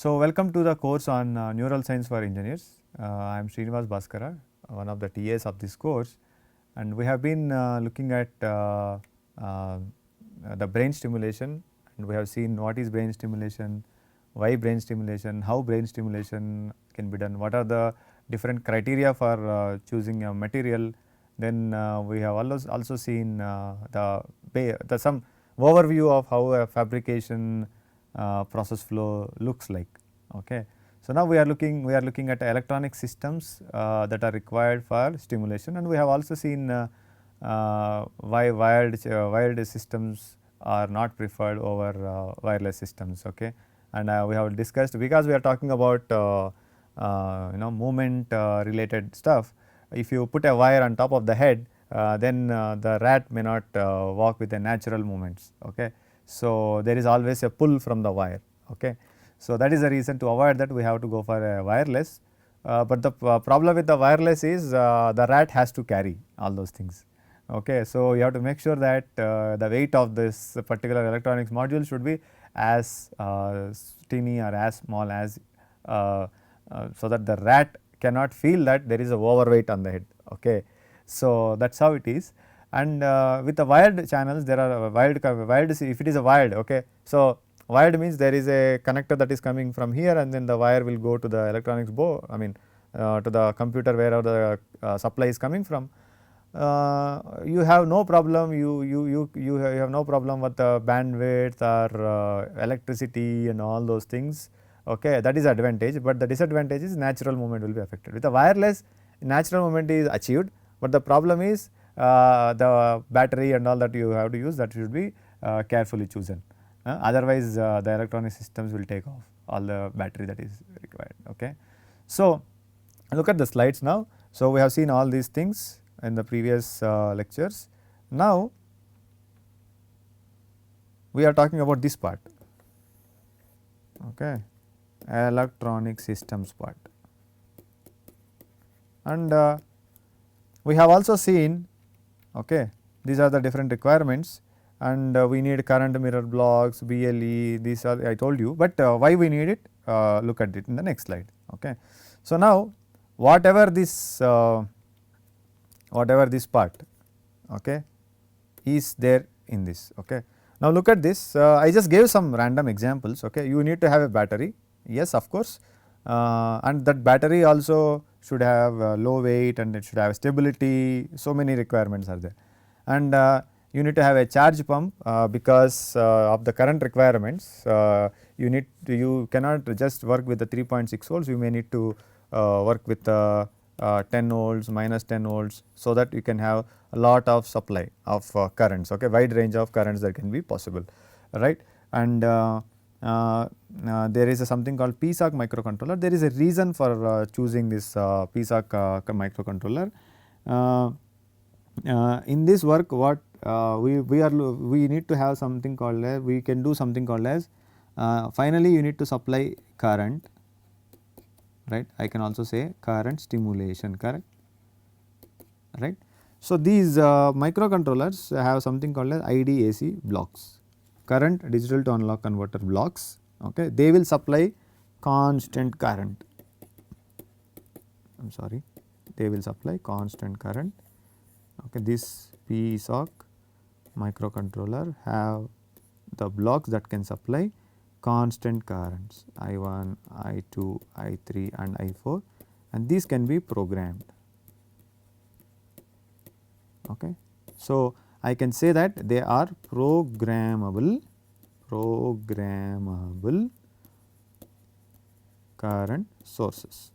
So, welcome to the course on neural science for engineers. I am Srinivas Bhaskara, one of the TAs of this course, and we have been looking at the brain stimulation, and we have seen what is brain stimulation, why brain stimulation, how brain stimulation can be done, what are the different criteria for choosing a material. Then we have also seen some overview of how a fabrication process flow looks like. Okay. So, now we are looking at electronic systems that are required for stimulation, and we have also seen why wired systems are not preferred over wireless systems. Okay. And we have discussed, because we are talking about movement related stuff. If you put a wire on top of the head, then the rat may not walk with a natural movements. Okay. So, there is always a pull from the wire. Okay. So, that is the reason, to avoid that we have to go for a wireless, but the problem with the wireless is the rat has to carry all those things. Okay. So, you have to make sure that the weight of this particular electronics module should be as teeny or as small as so that the rat cannot feel that there is a overweight on the head. Okay. So, that is how it is. And with the wired channels, there are wired if it is a wired. Okay. So, wired means there is a connector that is coming from here, and then the wire will go to the electronics board, I mean to the computer wherever the supply is coming from. You have no problem, you have no problem with the bandwidth or electricity and all those things. Okay. That is advantage, but the disadvantage is natural movement will be affected. With the wireless, natural movement is achieved, but the problem is the battery and all that you have to use, that should be carefully chosen. Otherwise, the electronic systems will take off all the battery that is required. Okay. So, look at the slides now. So, we have seen all these things in the previous lectures. Now, we are talking about this part, okay, electronic systems part, and we have also seen, okay, these are the different requirements, and we need current mirror blocks, BLE, these are I told you, but why we need it, look at it in the next slide. Okay. So, now whatever this part, okay, is there in this. Okay. Now, look at this, I just gave some random examples. Okay. You need to have a battery, yes, of course, and that battery also should have low weight, and it should have stability. So, many requirements are there, and you need to have a charge pump because of the current requirements. You cannot just work with the 3.6 volts, you may need to work with 10 volts, minus 10 volts, so that you can have a lot of supply of currents. Okay. Wide range of currents that can be possible, right. And there is something called PSOC microcontroller. There is a reason for choosing this PSOC microcontroller. In this work, what we need to have something called as, we can do something called as finally you need to supply current, right. I can also say current stimulation, correct, right. So, these microcontrollers have something called as IDAC blocks, current digital to analog converter blocks. Okay. They will supply constant current, I am sorry, they will supply constant current. Okay. This PSOC microcontroller have the blocks that can supply constant currents I1, I2, I3 and I4, and these can be programmed. Okay. So, I can say that they are programmable current sources,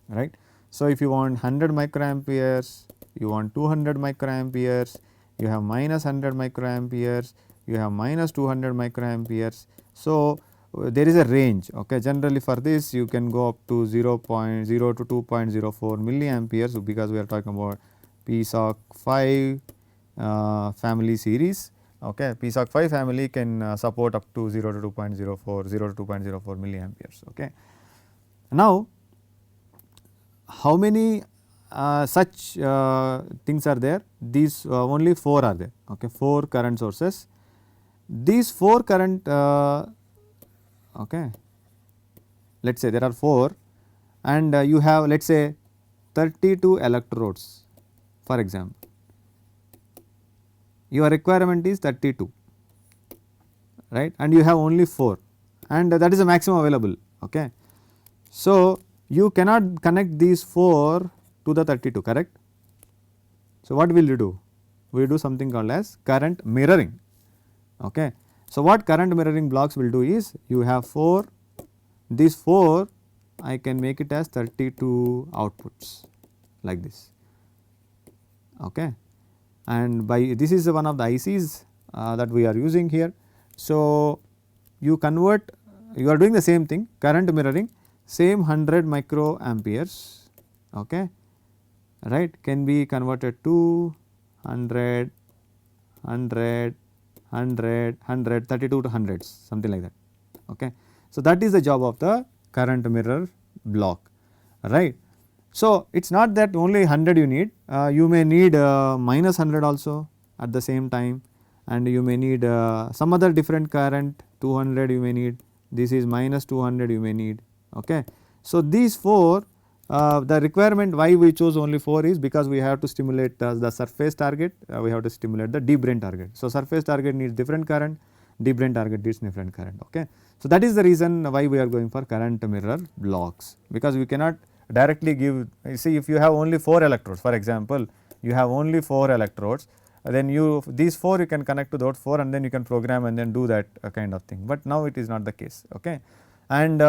right. So, if you want 100 microamperes, you want 200 microamperes, you have minus 100 microamperes, you have minus 200 microamperes. So, there is a range. Okay. Generally, for this you can go up to 0.0 to 2.04 milliamperes, because we are talking about PSOC 5 family series. Okay. PSOC 5 family can support up to 0 to 2.04, 0 to 2.04 milliamperes. Okay. Now, how many such things are there? These only 4 are there. Okay. 4 current sources. These 4 current okay. Let us say there are 4 and you have let us say 32 electrodes for example, your requirement is 32, right, and you have only 4 and that is the maximum available. Okay. So, you cannot connect these 4 to the 32, correct. So, what will you do? We do something called as current mirroring. Okay. So, what current mirroring blocks will do is you have 4, these 4 I can make it as 32 outputs like this. Okay. And by this is one of the ICs that we are using here. So, you convert, you are doing the same thing, current mirroring, same 100 microamperes, okay, right, can be converted to 100, 100, 100, 100, 32 to hundreds, something like that. Okay. So, that is the job of the current mirror block, right. So, it is not that only 100 you need, you may need minus 100 also at the same time, and you may need some other different current 200 you may need, this is minus 200 you may need. Okay. So, these 4 the requirement why we chose only 4 is because we have to stimulate the surface target, we have to stimulate the deep brain target. So, surface target needs different current, deep brain target needs different current. Okay. So, that is the reason why we are going for current mirror blocks, because we cannot directly give, you see if you have only 4 electrodes for example, you have only 4 electrodes, then you these 4 you can connect to those 4 and then you can program and then do that kind of thing, but now it is not the case. Okay. And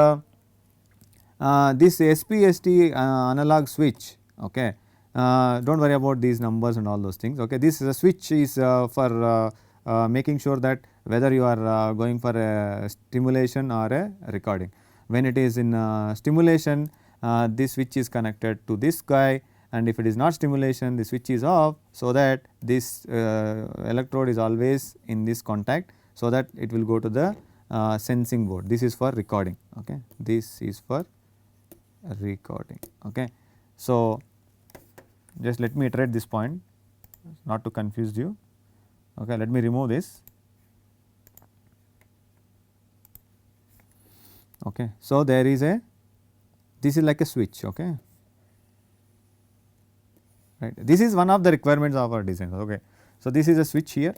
this SPST analog switch, okay, do not worry about these numbers and all those things. Okay. This switch is for making sure that whether you are going for a stimulation or a recording. When it is in stimulation, this switch is connected to this guy, and if it is not stimulation, the switch is off, so that this electrode is always in this contact, so that it will go to the sensing board. This is for recording. Okay. This is for recording. Okay. So, just let me iterate this point not to confuse you. Okay. Let me remove this. Okay. So, there is a, this is like a switch. Okay. Right. This is one of the requirements of our design. Okay. So, this is a switch here.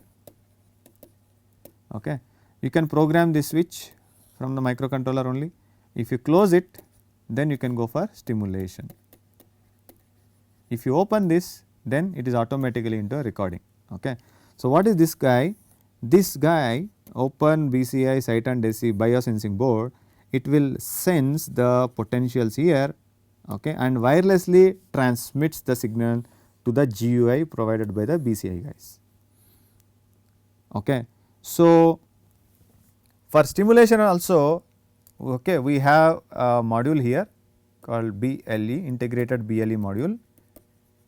Okay. You can program this switch from the microcontroller only. If you close it, then you can go for stimulation. If you open this, then it is automatically into a recording. Okay. So, what is this guy? This guy, open BCI sight and DC biosensing board, it will sense the potentials here, okay, and wirelessly transmits the signal to the GUI provided by the BCI guys. Okay. So, for stimulation also, okay, we have a module here called BLE, integrated BLE module.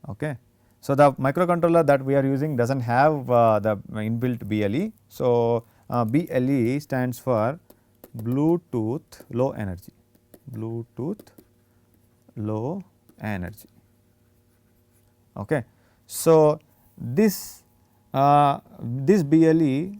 Okay. So, the microcontroller that we are using does not have the inbuilt BLE. So, BLE stands for Bluetooth low energy, Bluetooth low energy. Okay. So, this BLE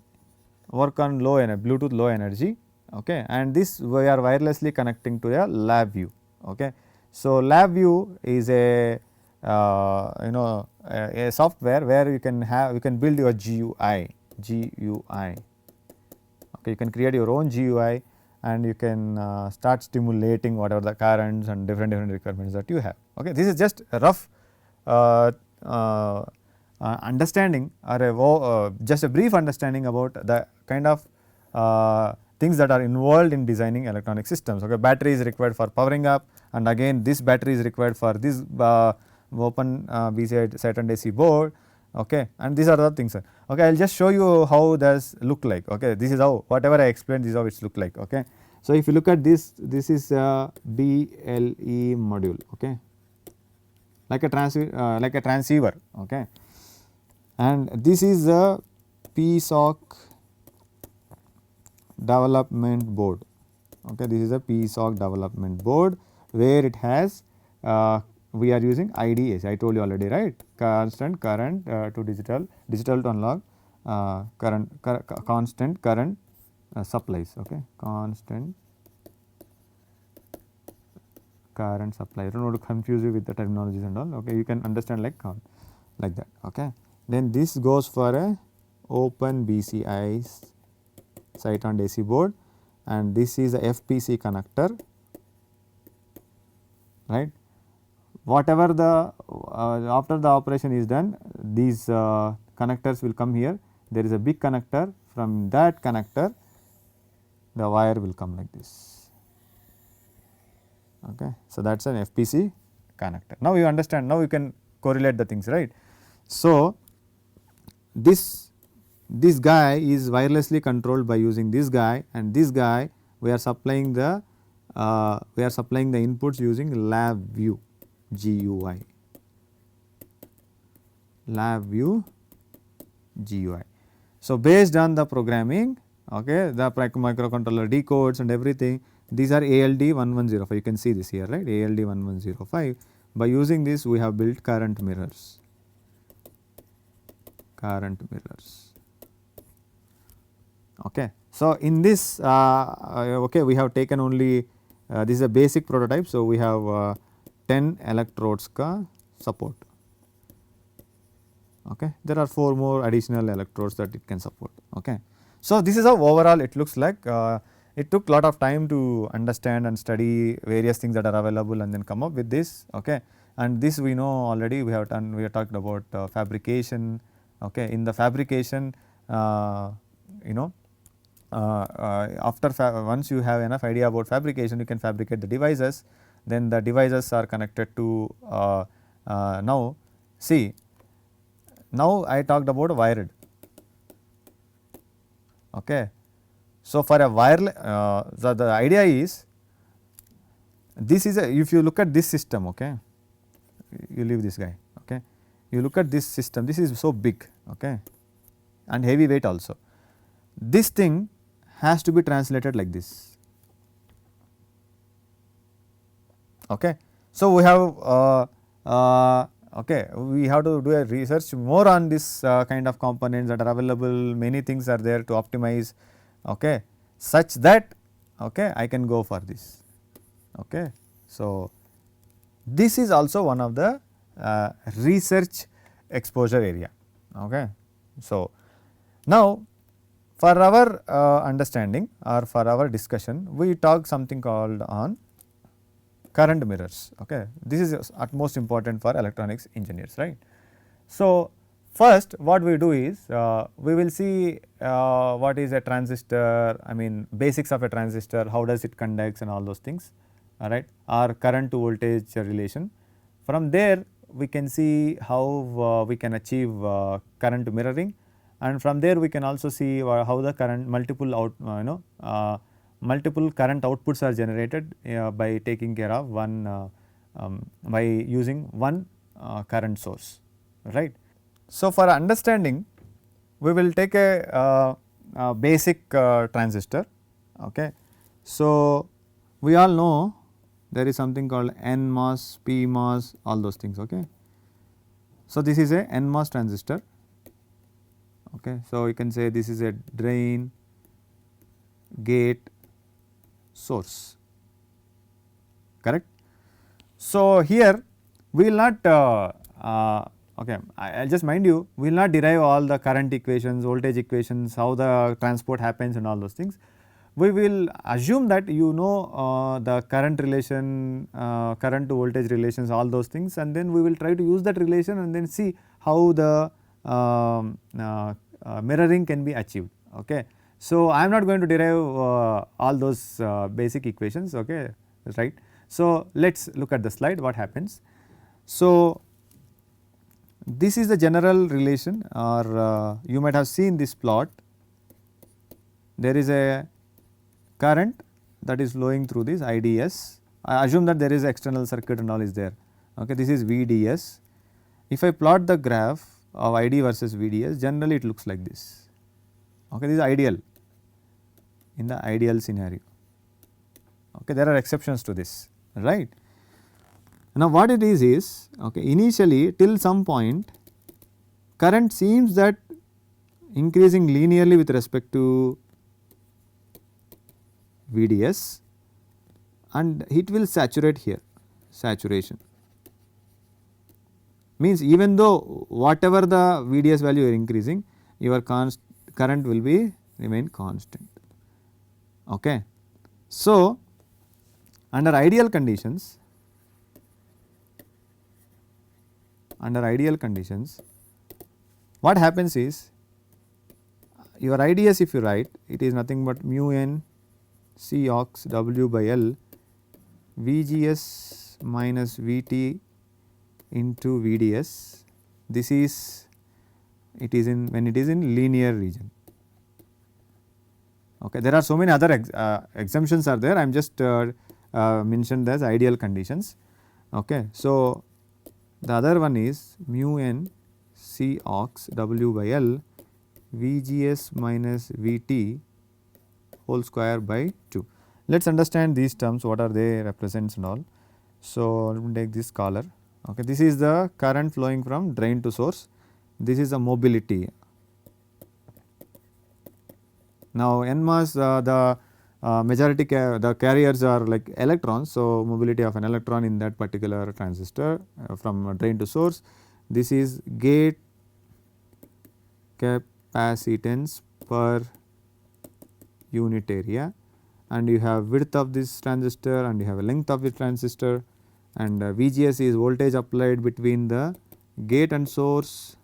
work on low energy, Bluetooth low energy, okay, and this we are wirelessly connecting to a LabVIEW. Okay. So, LabVIEW is a a software where you can build your GUI. Okay, you can create your own GUI and you can start stimulating whatever the currents and different requirements that you have. Okay. This is just a rough understanding or just a brief understanding about the kind of things that are involved in designing electronic systems. Okay. Battery is required for powering up, and again this battery is required for this open BCI sight and AC board. Okay. And these are the things. Okay. I will just show you how does look like. Okay. This is how whatever I explained, this is how it look like. Okay. So, if you look at this, this is a BLE module. Okay. Like a transceiver. Okay. And this is a PSOC development board. Okay. This is a PSOC development board where it has we are using IDAC, I told you already, right, constant current to digital to analog constant current supplies. Okay. Constant current supply. I do not want to confuse you with the terminologies and all. Okay, you can understand like that. Okay, then this goes for a open BCI site on AC board, and this is a FPC connector, right. Whatever the after the operation is done, these connectors will come here. There is a big connector, from that connector the wire will come like this. Okay. So, that is an FPC connector. Now, you understand, now you can correlate the things, right. So, this guy is wirelessly controlled by using this guy, and this guy we are supplying the inputs using lab view GUI, lab view GUI. So, based on the programming, okay, the microcontroller decodes and everything, these are ALD 1105, you can see this here, right, ALD 1105. By using this we have built current mirrors. Okay. So, in this okay, we have taken only this is a basic prototype. So, we have 10 electrodes ka support. Okay. There are 4 more additional electrodes that it can support. Okay. So, this is how overall it looks like. It took lot of time to understand and study various things that are available and then come up with this. Okay. And this we know already, we have talked about fabrication. Okay. In the fabrication, you know, once you have enough idea about fabrication, you can fabricate the devices. Then the devices are connected to now see, now I talked about wired. Okay. So, for a wireless the idea is, this is a, if you look at this system, okay, you leave this guy, okay, you look at this system, this is so big, okay, and heavy weight also. This thing has to be translated like this. Okay. So, we have okay, we have to do a research more on this kind of components that are available. Many things are there to optimize, okay, such that, okay, I can go for this. Okay. So, this is also one of the research exposure area. Okay. So, now for our understanding or for our discussion, we talk something called on current mirrors. Okay. This is at most important for electronics engineers, right. So, first what we do is we will see what is a transistor, I mean basics of a transistor, how does it conducts and all those things, alright, or current to voltage relation. From there we can see how we can achieve current mirroring, and from there we can also see how the current multiple multiple current outputs are generated by taking care of one by using one current source, right. So, for understanding, we will take a basic transistor. Okay. So, we all know there is something called NMOS, PMOS, all those things. Okay. So, this is a NMOS transistor. Okay. So, you can say this is a drain, gate, source, correct. So, here we will not okay, I will just mind you, we will not derive all the current equations, voltage equations, how the transport happens and all those things. We will assume that you know the current relation, current to voltage relations, all those things, and then we will try to use that relation and then see how the mirroring can be achieved. Okay. So, I am not going to derive all those basic equations, okay, right. So, let us look at the slide what happens. So, this is the general relation, or you might have seen this plot. There is a current that is flowing through this IDS. I assume that there is external circuit and all is there. Okay, this is VDS. If I plot the graph of ID versus VDS, generally it looks like this. Okay, this is ideal, in the ideal scenario. Okay, there are exceptions to this, right. Now, what it is okay, initially till some point current seems that increasing linearly with respect to VDS, and it will saturate here. saturation. Means even though whatever the VDS value you are increasing, your current will be remain constant. Okay. So, under ideal conditions, what happens is your IDS, if you write, it is nothing but mu n C ox W by L VGS minus VT into VDS. This is it is in when it is in linear region. Okay. There are so many other exemptions are there, I am just mentioned as ideal conditions. Okay. So, the other one is mu n C ox W by L VGS minus VT whole square by 2. Let us understand these terms, what are they represents and all. So, let me take this color. Okay. This is the current flowing from drain to source, this is the mobility. Now, NMOS the majority the carriers are like electrons. So, mobility of an electron in that particular transistor from drain to source. This is gate capacitance per unit area, and you have width of this transistor and you have a length of the transistor, and VGS is voltage applied between the gate and source,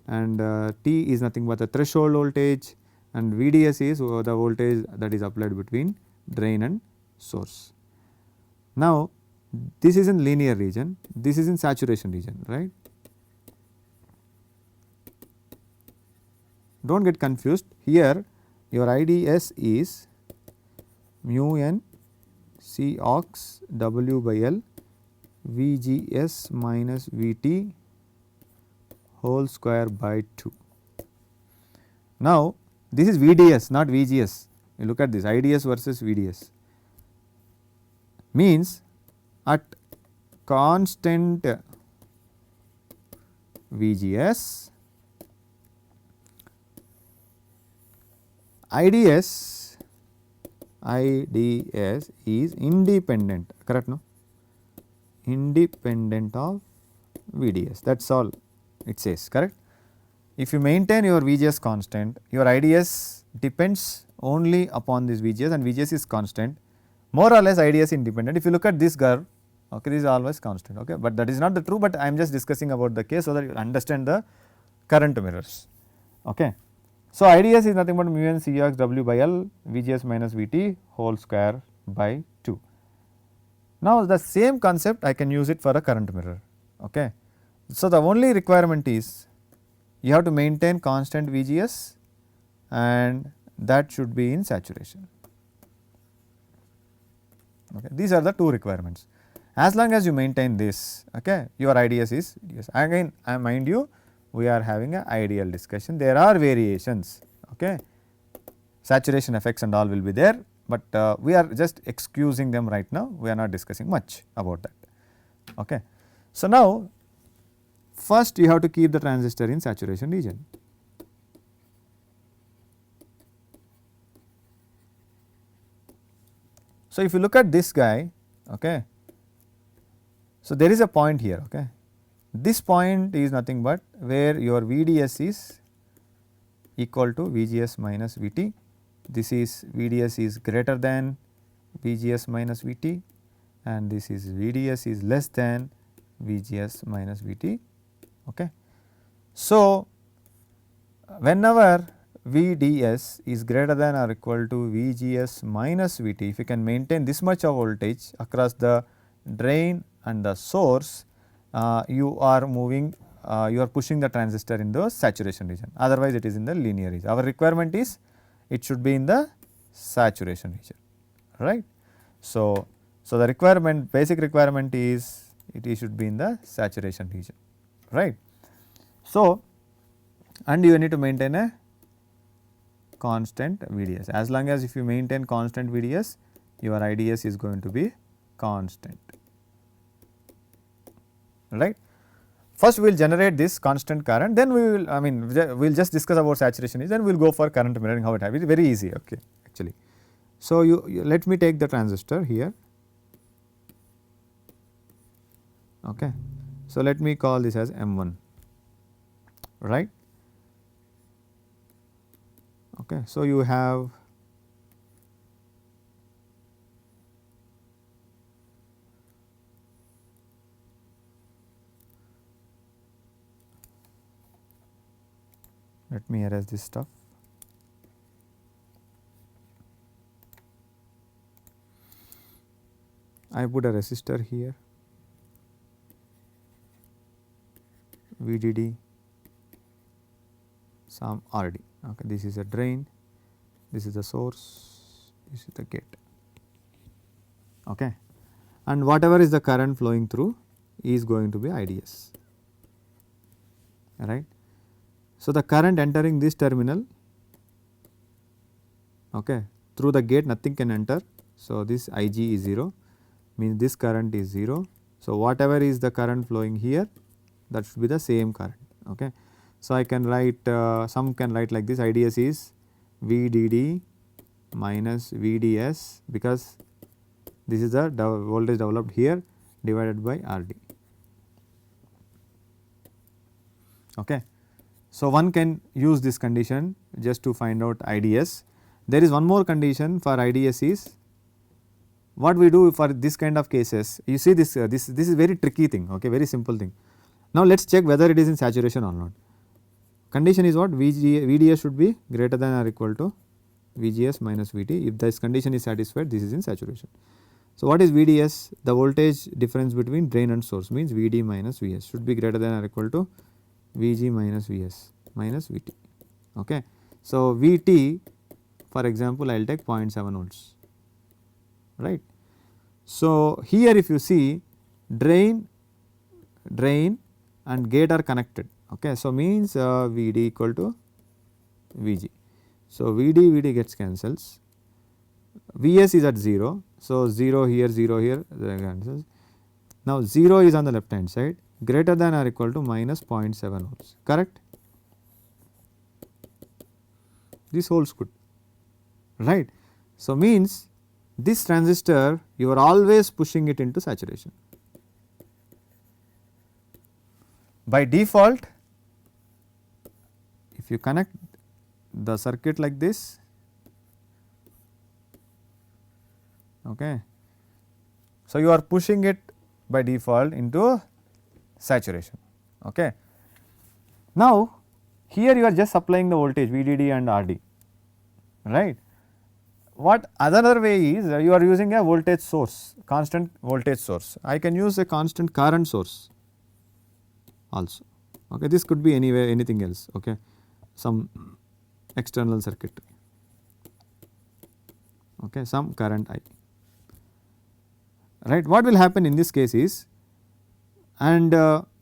and T is nothing but the threshold voltage, and VDS is the voltage that is applied between drain and source. Now, this is in linear region, this is in saturation region, right. Do not get confused here, your IDS is mu n C ox W by L VGS minus VT whole square by 2. Now, this is VDS not VGS, you look at this IDS versus VDS, means at constant VGS IDS is independent, correct, no, independent of VDS, that is all it says, correct. If you maintain your VGS constant, your IDS depends only upon this VGS, and VGS is constant, more or less IDS independent. If you look at this curve, okay, this is always constant, okay, but that is not the true, but I am just discussing about the case so that you understand the current mirrors. Okay. So, IDS is nothing but mu n C ox W by L VGS minus VT whole square by 2. Now, the same concept I can use it for a current mirror. Okay. So, the only requirement is you have to maintain constant VGS and that should be in saturation. Okay. These are the two requirements. As long as you maintain this, okay, your IDS is yes. Again, I mind you, we are having an ideal discussion. There are variations, okay. Saturation effects and all will be there, but we are just excusing them right now. We are not discussing much about that. Okay. So, now first you have to keep the transistor in saturation region. So, if you look at this guy, okay, so there is a point here, okay. This point is nothing but where your VDS is equal to VGS minus VT. This is VDS is greater than VGS minus VT, and this is VDS is less than VGS minus VT. Okay. So, whenever VDS is greater than or equal to VGS minus VT, if you can maintain this much of voltage across the drain and the source, you are moving, you are pushing the transistor in the saturation region, otherwise it is in the linear region. Our requirement is it should be in the saturation region, right. So, the requirement, basic requirement is it should be in the saturation region, right. So, and you need to maintain a constant VDS. As long as if you maintain constant VDS, your IDS is going to be constant, right. First we will generate this constant current, then we will, I mean we will just discuss about saturation, then we will go for current mirroring, how it happens, very easy, okay, actually. So, you let me take the transistor here. Okay. So, let me call this as M1, right. Okay. So, you have let me erase this stuff. I put a resistor here, VDD, some RD. Okay, this is a drain, this is the source, this is the gate. Okay, and whatever is the current flowing through is going to be IDS. Right. So, the current entering this terminal, okay, through the gate nothing can enter. So, this Ig is 0, means this current is 0. So, whatever is the current flowing here, that should be the same current. Okay. So, I can write some can write like this, IDS is VDD minus VDS, because this is the voltage developed here divided by RD. Okay. So, one can use this condition just to find out IDS. There is one more condition for IDS is what we do for this kind of cases. You see this this is very tricky thing, okay, very simple thing. Now, let us check whether it is in saturation or not. Condition is what, VDS should be greater than or equal to VGS minus VT. If this condition is satisfied, this is in saturation. So, what is VDS? The voltage difference between drain and source, means VD minus VS should be greater than or equal to VG minus VS minus VT. Okay. So, VT, for example, I will take 0.7 volts, right. So, here if you see drain and gate are connected. Okay. So, means VD equal to VG. So, VD gets cancels, VS is at 0. So, 0 here, 0 here, cancels. Now, 0 is on the left hand side, greater than or equal to minus 0.7 volts, correct. This holds good, right. So, means this transistor you are always pushing it into saturation. By default, if you connect the circuit like this, okay. So, you are pushing it by default into saturation. Okay. Now, here you are just supplying the voltage VDD and RD, right. What other way is you are using a voltage source, constant voltage source. I can use a constant current source also. Okay. This could be anywhere, anything else, okay, some external circuit, okay, some current I, right. What will happen in this case is, and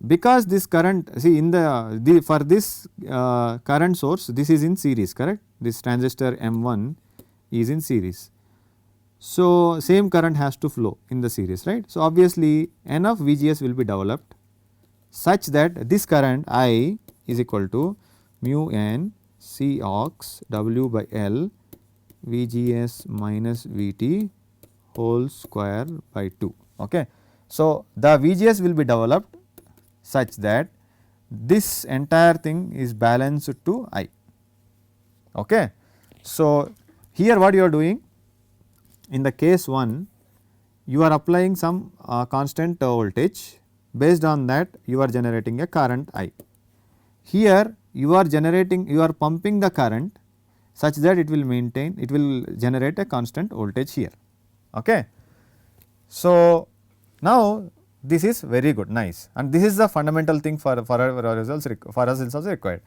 because this current, see in the for this current source, this is in series, correct, this transistor M1 is in series. So, same current has to flow in the series, right. So, obviously enough VGS will be developed such that this current I is equal to mu n C ox W by L VGS minus VT whole square by 2. Okay. So, the VGS will be developed such that this entire thing is balanced to I. Okay. So, here what you are doing in the case 1, you are applying some constant voltage, based on that you are generating a current I. Here you are generating, you are pumping the current such that it will maintain, it will generate a constant voltage here. Okay. So, now this is very good, nice, and this is the fundamental thing for our results, for us is also required.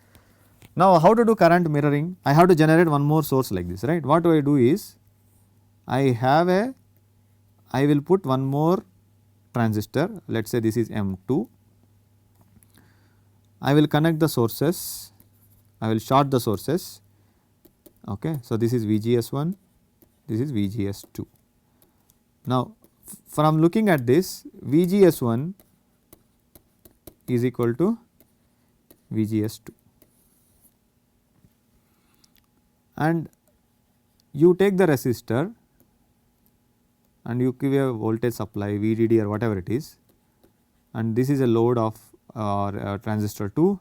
Now, how to do current mirroring? I have to generate one more source like this, right. What do I do is, I will put one more transistor, let us say this is M2, I will connect the sources, I will short the sources. Okay. So, this is VGS1, this is VGS2. Now, from looking at this, VGS1 is equal to VGS2, and you take the resistor and you give a voltage supply VDD or whatever it is, and this is a load of transistor 2.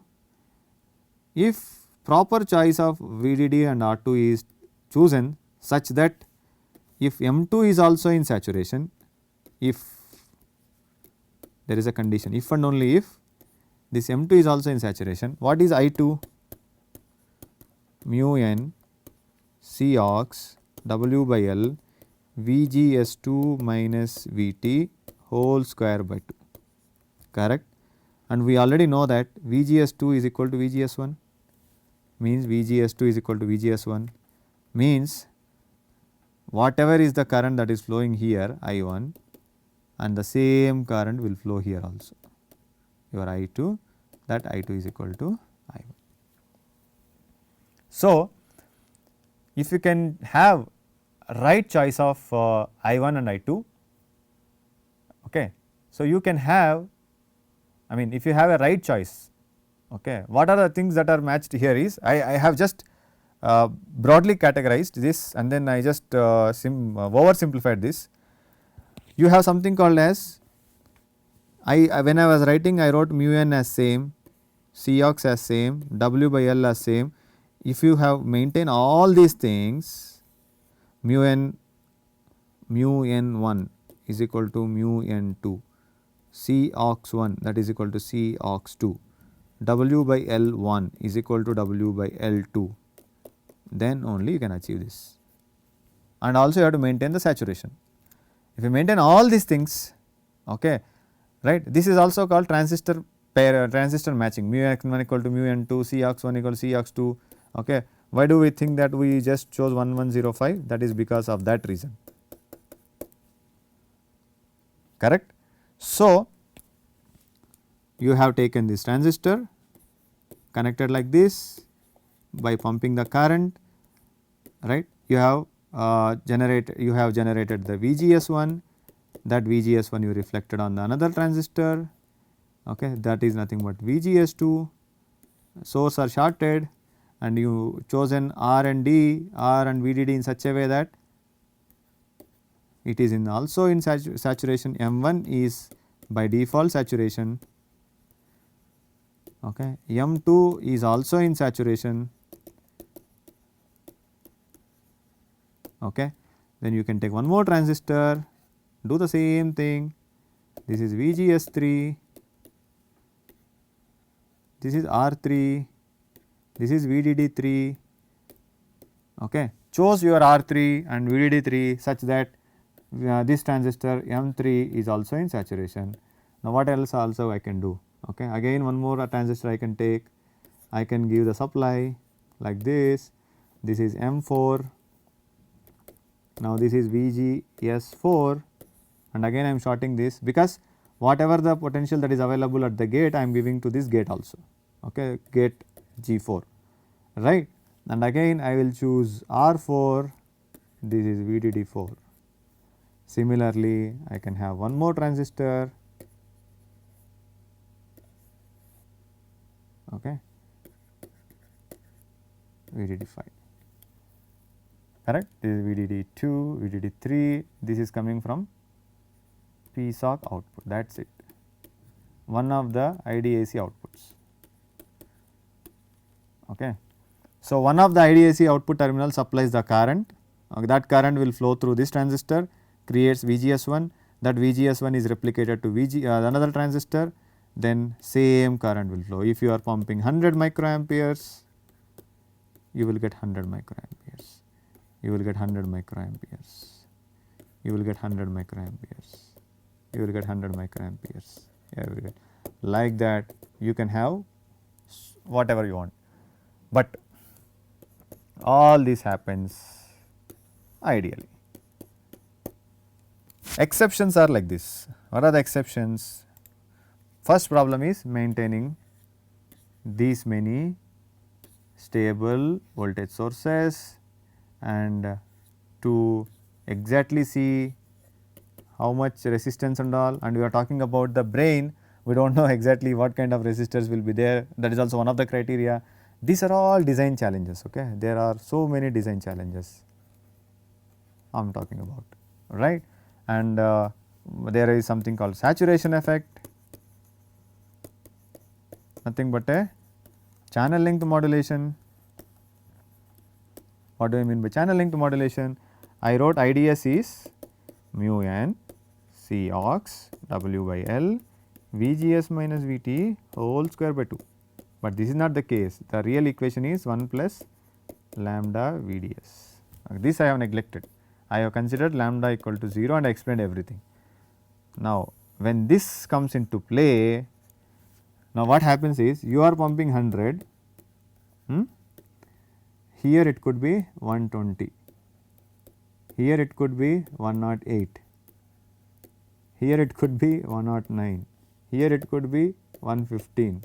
If proper choice of VDD and R2 is chosen such that if M2 is also in saturation, if there is a condition, if and only if this M2 is also in saturation, what is I2? Mu n C ox W by L VGS2 minus VT whole square by 2, correct. And we already know that VGS2 is equal to VGS1, means VGS2 is equal to VGS1, means whatever is the current that is flowing here I1, and the same current will flow here also, your I2, that I2 is equal to I1. So, if you can have right choice of I1 and I2, okay. So, you can have, I mean if you have a right choice, okay, what are the things that are matched here is I have just broadly categorized this and then I just oversimplified this. You have something called as when I was writing I wrote mu n as same, C ox as same, W by L as same. If you have maintained all these things, mu n1 is equal to mu n2, C ox 1 that is equal to C ox 2, W by L1 is equal to W by L2, then only you can achieve this. And also you have to maintain the saturation. If you maintain all these things, okay, right, this is also called transistor pair, transistor matching, mu n1 equal to mu n2, C ox 1 equal to C ox 2, okay. Why do we think that we just chose 1105? That is because of that reason, correct. So, you have taken this transistor connected like this by pumping the current, right. You have generated the VGS1, that VGS1 you reflected on the another transistor, okay, that is nothing but VGS2, source are shorted and you chosen R and D, R and VDD in such a way that it is in also in saturation. M1 is by default saturation, okay. M2 is also in saturation, okay. Then you can take one more transistor, do the same thing, this is VGS3, this is R3, this is VDD3, okay. Chose your R3 and VDD3 such that this transistor M3 is also in saturation. Now, what else also I can do, okay. Again one more transistor I can take, I can give the supply like this is M4, now this is VGS4 and again I am shorting this because whatever the potential that is available at the gate I am giving to this gate also, okay, gate G4, right. And again I will choose R4, this is VDD4. Similarly, I can have one more transistor, okay, VDD5, correct. This is VDD2, VDD3, this is coming from PSOC output, that is it, one of the IDAC outputs, okay. So, one of the IDAC output terminal supplies the current, that current will flow through this transistor, creates VGS1, that VGS1 is replicated to another transistor, then same current will flow. If you are pumping 100 microamperes, you will get 100 microamperes, you will get 100 microamperes, you will get 100 microamperes, you will get 100 microamperes, like that you can have whatever you want, but all this happens ideally. Exceptions are like this. What are the exceptions? First problem is maintaining these many stable voltage sources and to exactly see how much resistance and all, and we are talking about the brain, we do not know exactly what kind of resistors will be there, that is also one of the criteria. These are all design challenges, okay. There are so many design challenges I am talking about, right. And there is something called saturation effect, nothing but a channel length modulation. What do I mean by channel length modulation? I wrote IDS is mu n C ox W by L VGS minus VT whole square by 2, but this is not the case. The real equation is 1 plus lambda VDS. This I have neglected. I have considered lambda equal to 0 and I explained everything. Now, when this comes into play, now what happens is you are pumping 100, here it could be 120, here it could be 108, here it could be 109, here it could be 115,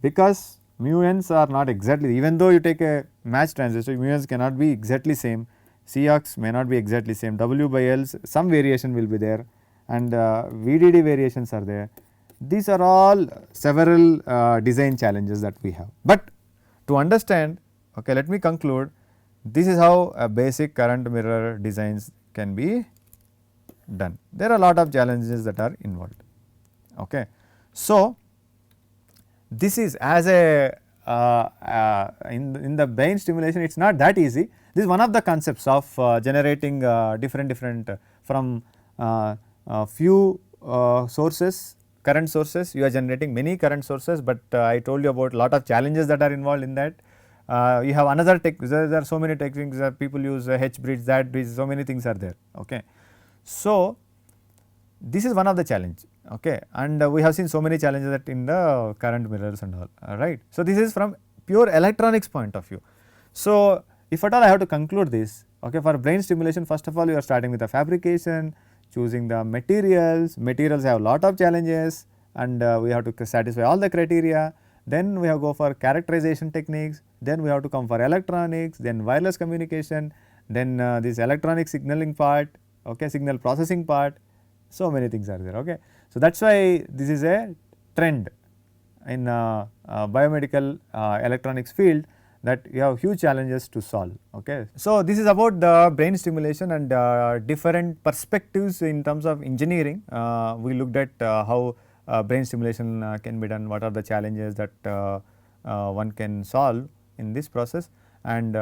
because mu n's are not exactly, even though you take a match transistor, mu n's cannot be exactly same, Cox may not be exactly same, W by L's some variation will be there, and VDD variations are there. These are all several design challenges that we have, but to understand, okay, let me conclude, this is how a basic current mirror designs can be done. There are a lot of challenges that are involved. Okay. So, this is as a in the brain stimulation, it is not that easy. This is one of the concepts of generating different from few sources, current sources. You are generating many current sources, but I told you about lot of challenges that are involved in that. You have another tech, there are so many techniques that people use, H bridge, that bridge, so many things are there. Okay. So, this is one of the challenge, okay, and we have seen so many challenges that in the current mirrors and all, right. So, this is from pure electronics point of view. So, if at all I have to conclude this, okay, for brain stimulation, first of all you are starting with the fabrication, choosing the materials have lot of challenges, and we have to satisfy all the criteria. Then we have to go for characterization techniques, then we have to come for electronics, then wireless communication, then this electronic signaling part, okay, signal processing part, so many things are there. Okay. So, that is why this is a trend in biomedical electronics field, that you have huge challenges to solve. Okay. So, this is about the brain stimulation and different perspectives in terms of engineering. We looked at how brain stimulation can be done, what are the challenges that one can solve in this process, and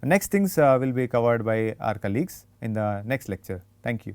next things will be covered by our colleagues in the next lecture. Thank you.